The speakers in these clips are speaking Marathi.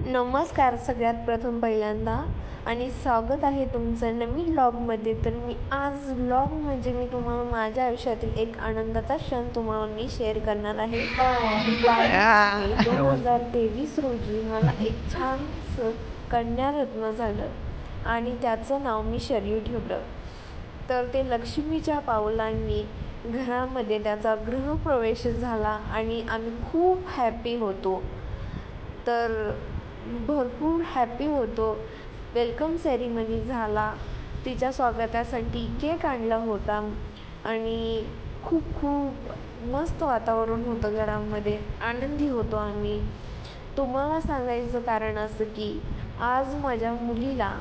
नमस्कार सगळ्यात प्रथम पहिल्यांदा आणि स्वागत आहे तुमचं नवीन व्लॉगमध्ये. तर मी आज व्लॉग म्हणजे मी तुम्हाला माझ्या आयुष्यातील एक आनंदाचा क्षण तुम्हाला मी शेअर करणार आहे. 2023 रोजी मला एक छानसं कन्यारत्न झालं आणि त्याचं नाव मी शरयू ठेवलं. तर ते लक्ष्मीच्या पावलांनी घरामध्ये त्याचा गृहप्रवेश झाला आणि आम्ही खूप हॅपी होतो. तर भरपूर हॅपी होतो. वेलकम सेरेमनी झाला, तिच्या स्वागतासाठी केक आणला होता आणि खूप खूप मस्त वातावरण होतं घरामध्ये. आनंदी होतो आम्ही. तुम्हाला सांगायचं कारण असं की आज माझ्या मुलीला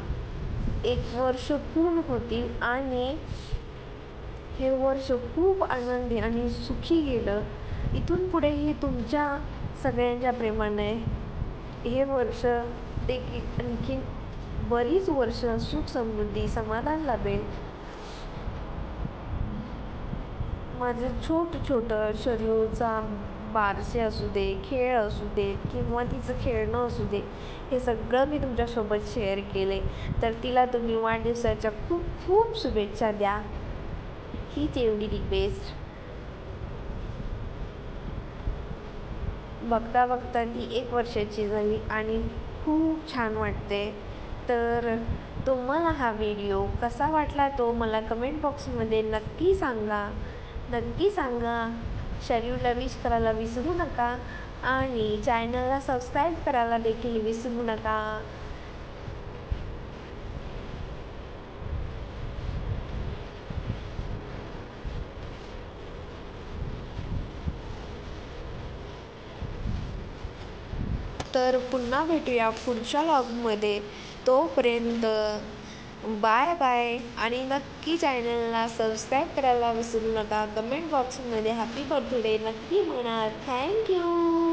1 वर्ष पूर्ण होतील आणि हे वर्ष खूप आनंदी आणि सुखी गेलं. इथून पुढेही तुमच्या सगळ्यांच्या प्रेमाने हे वर्ष देखील आणखीन बरीच वर्ष सुख समृद्धी समाधान लाभेल. माझं छोटं शरयूचा बारसे असू दे, खेळ असू दे किंवा तिचं खेळणं असू दे, हे सगळं मी तुमच्यासोबत शेअर केले. तर तिला तुम्ही वाढदिवसाच्या खूप खूप शुभेच्छा द्या, हीच एवढी रिक्वेस्ट. बघता बघता ती 1 वर्षाची झाली आणि खूप छान वाटते. तर तुम्हाला हा व्हिडिओ कसा वाटला तो मला कमेंट बॉक्समध्ये नक्की सांगा. शरयूला विश करायला विसरू नका आणि चॅनलला सबस्क्राईब करायला देखील विसरू नका. तर पुन्हा भेटूया पुढच्या व्लॉगमध्ये. तोपर्यंत बाय बाय आणि नक्की चॅनलला सबस्क्राईब करायला विसरू नका. कमेंट बॉक्समध्ये हॅपी बर्थडे नक्की म्हणा. थँक्यू.